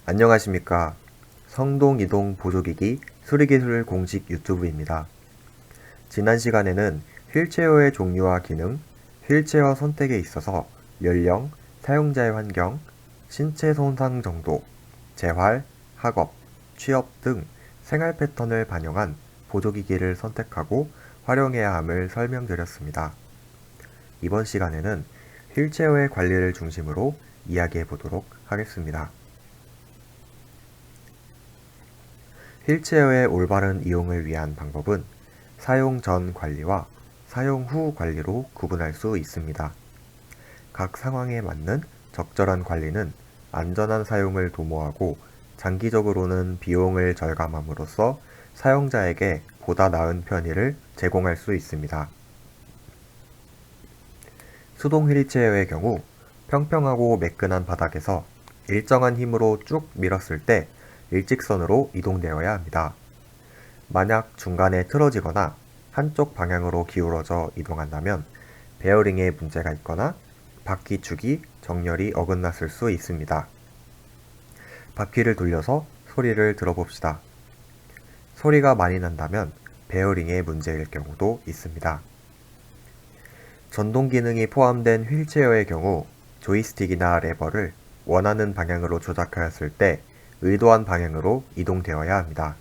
안녕하십니까. 성동이동 보조기기 수리기술 공식 유튜브입니다. 지난 시간에는 휠체어의 종류와 기능, 휠체어 선택에 있어서 연령, 사용자의 환경, 신체 손상 정도, 재활, 학업, 취업 등 생활 패턴을 반영한 보조기기를 선택하고 활용해야 함을 설명드렸습니다. 이번 시간에는 휠체어의 관리를 중심으로 이야기해 보도록 하겠습니다. 휠체어의 올바른 이용을 위한 방법은 사용 전 관리와 사용 후 관리로 구분할 수 있습니다. 각 상황에 맞는 적절한 관리는 안전한 사용을 도모하고 장기적으로는 비용을 절감함으로써 사용자에게 보다 나은 편의를 제공할 수 있습니다. 수동 휠체어의 경우 평평하고 매끈한 바닥에서 일정한 힘으로 쭉 밀었을 때 일직선으로 이동되어야 합니다. 만약 중간에 틀어지거나 한쪽 방향으로 기울어져 이동한다면 베어링에 문제가 있거나 바퀴축이 정렬이 어긋났을 수 있습니다. 바퀴를 돌려서 소리를 들어봅시다. 소리가 많이 난다면 베어링에 문제일 경우도 있습니다. 전동 기능이 포함된 휠체어의 경우 조이스틱이나 레버를 원하는 방향으로 조작하였을 때 의도한 방향으로 이동되어야 합니다.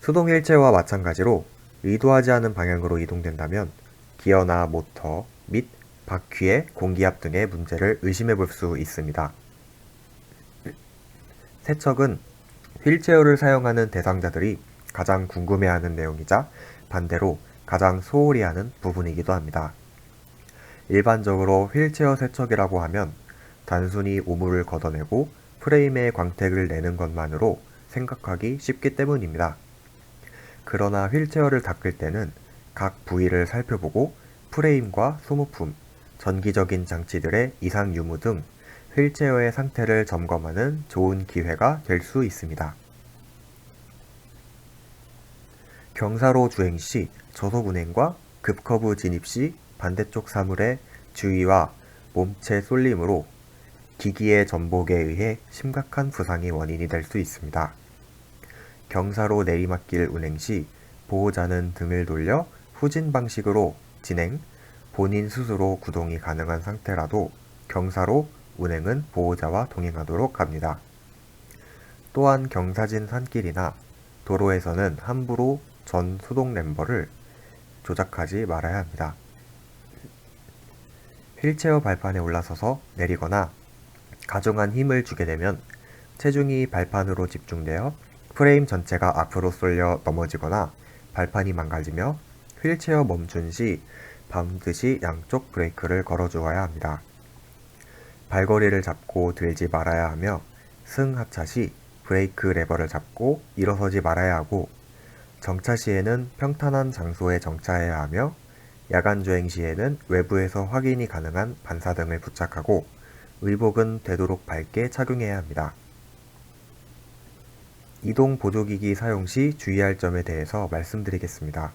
수동 휠체어와 마찬가지로 의도하지 않은 방향으로 이동된다면 기어나 모터 및 바퀴의 공기압 등의 문제를 의심해 볼 수 있습니다. 세척은 휠체어를 사용하는 대상자들이 가장 궁금해하는 내용이자 반대로 가장 소홀히 하는 부분이기도 합니다. 일반적으로 휠체어 세척이라고 하면 단순히 오물을 걷어내고 프레임에 광택을 내는 것만으로 생각하기 쉽기 때문입니다. 그러나 휠체어를 닦을 때는 각 부위를 살펴보고 프레임과 소모품, 전기적인 장치들의 이상 유무 등 휠체어의 상태를 점검하는 좋은 기회가 될 수 있습니다. 경사로 주행 시 저속 운행과 급커브 진입 시 반대쪽 사물의 주위와 몸체 쏠림으로 기기의 전복에 의해 심각한 부상이 원인이 될 수 있습니다. 경사로 내리막길 운행 시 보호자는 등을 돌려 후진 방식으로 진행, 본인 스스로 구동이 가능한 상태라도 경사로 운행은 보호자와 동행하도록 합니다. 또한 경사진 산길이나 도로에서는 함부로 전 수동 램버를 조작하지 말아야 합니다. 휠체어 발판에 올라서서 내리거나 가중한 힘을 주게 되면 체중이 발판으로 집중되어 프레임 전체가 앞으로 쏠려 넘어지거나 발판이 망가지며 휠체어 멈춘 시 반드시 양쪽 브레이크를 걸어주어야 합니다. 발거리를 잡고 들지 말아야 하며 승하차 시 브레이크 레버를 잡고 일어서지 말아야 하고 정차 시에는 평탄한 장소에 정차해야 하며 야간 주행 시에는 외부에서 확인이 가능한 반사등을 부착하고 의복은 되도록 밝게 착용해야 합니다. 이동 보조기기 사용 시 주의할 점에 대해서 말씀드리겠습니다.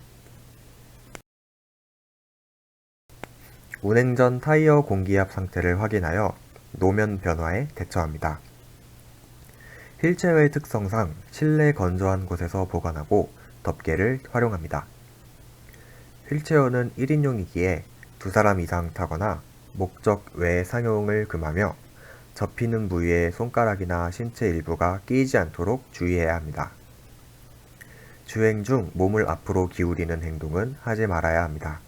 운행 전 타이어 공기압 상태를 확인하여 노면 변화에 대처합니다. 휠체어의 특성상 실내 건조한 곳에서 보관하고 덮개를 활용합니다. 휠체어는 1인용이기에 2사람 이상 타거나 목적 외 상용을 금하며 접히는 부위에 손가락이나 신체 일부가 끼이지 않도록 주의해야 합니다. 주행 중 몸을 앞으로 기울이는 행동은 하지 말아야 합니다.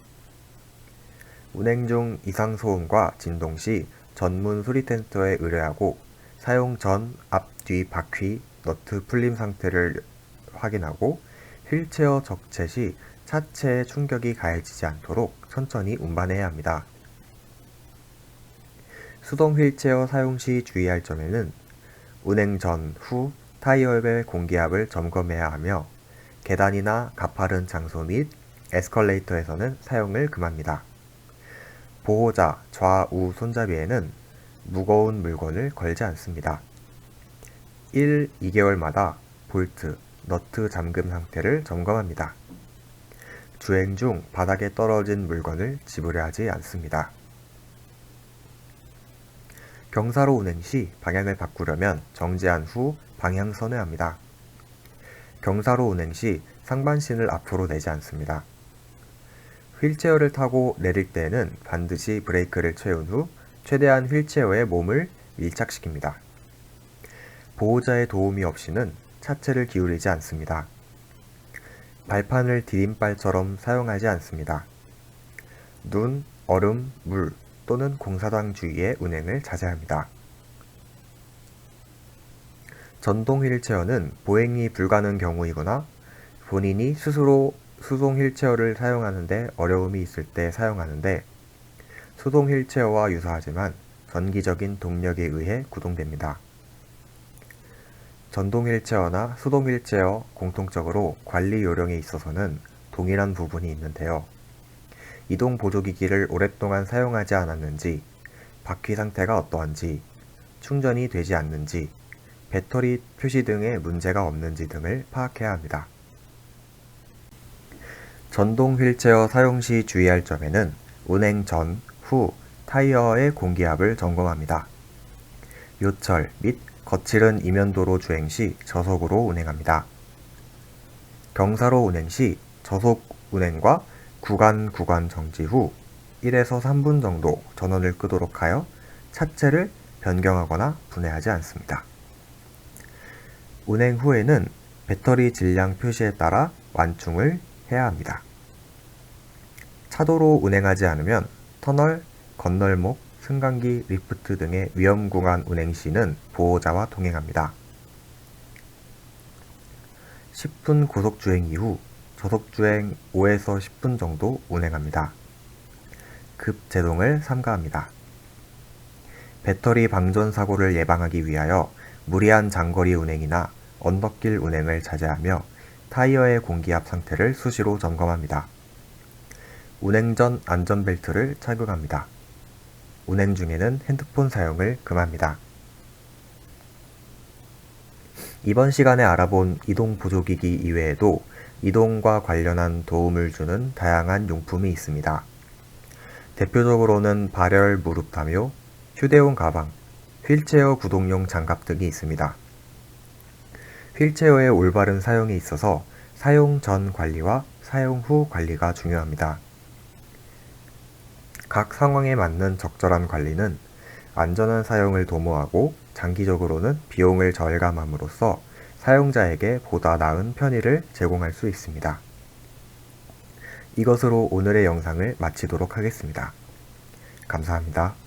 운행 중 이상 소음과 진동 시 전문 수리센터에 의뢰하고 사용 전 앞, 뒤 바퀴, 너트 풀림 상태를 확인하고 휠체어 적체 시 차체에 충격이 가해지지 않도록 천천히 운반해야 합니다. 수동 휠체어 사용 시 주의할 점에는 운행 전, 후 타이어의 공기압을 점검해야 하며 계단이나 가파른 장소 및 에스컬레이터에서는 사용을 금합니다. 보호자 좌우 손잡이에는 무거운 물건을 걸지 않습니다. 1, 2개월마다 볼트, 너트 잠금 상태를 점검합니다. 주행 중 바닥에 떨어진 물건을 집으려 하지 않습니다. 경사로 운행 시 방향을 바꾸려면 정지한 후 방향 선회합니다. 경사로 운행 시 상반신을 앞으로 내지 않습니다. 휠체어를 타고 내릴 때에는 반드시 브레이크를 채운 후 최대한 휠체어에 몸을 밀착시킵니다. 보호자의 도움이 없이는 차체를 기울이지 않습니다. 발판을 디딤발처럼 사용하지 않습니다. 눈, 얼음, 물 또는 공사장 주위의 운행을 자제합니다. 전동 휠체어는 보행이 불가능 경우이거나 본인이 스스로 수동 휠체어를 사용하는데 어려움이 있을 때 사용하는데 수동 휠체어와 유사하지만 전기적인 동력에 의해 구동됩니다. 전동 휠체어나 수동 휠체어 공통적으로 관리 요령에 있어서는 동일한 부분이 있는데요. 이동 보조기기를 오랫동안 사용하지 않았는지, 바퀴 상태가 어떠한지, 충전이 되지 않는지, 배터리 표시 등의 문제가 없는지 등을 파악해야 합니다. 전동 휠체어 사용 시 주의할 점에는 운행 전, 후 타이어의 공기압을 점검합니다. 요철 및 거칠은 이면도로 주행 시 저속으로 운행합니다. 경사로 운행 시 저속 운행과 구간 정지 후 1에서 3분 정도 전원을 끄도록 하여 차체를 변경하거나 분해하지 않습니다. 운행 후에는 배터리 질량 표시에 따라 완충을 해야 합니다. 차도로 운행하지 않으면 터널, 건널목, 승강기, 리프트 등의 위험 구간 운행 시는 보호자와 동행합니다. 10분 고속주행 이후 저속주행 5에서 10분 정도 운행합니다. 급제동을 삼가합니다. 배터리 방전 사고를 예방하기 위하여 무리한 장거리 운행이나 언덕길 운행을 자제하며 타이어의 공기압 상태를 수시로 점검합니다. 운행 전 안전벨트를 착용합니다. 운행 중에는 핸드폰 사용을 금합니다. 이번 시간에 알아본 이동 보조기기 이외에도 이동과 관련한 도움을 주는 다양한 용품이 있습니다. 대표적으로는 발열 무릎 담요, 휴대용 가방, 휠체어 구동용 장갑 등이 있습니다. 휠체어의 올바른 사용에 있어서 사용 전 관리와 사용 후 관리가 중요합니다. 각 상황에 맞는 적절한 관리는 안전한 사용을 도모하고 장기적으로는 비용을 절감함으로써 사용자에게 보다 나은 편의를 제공할 수 있습니다. 이것으로 오늘의 영상을 마치도록 하겠습니다. 감사합니다.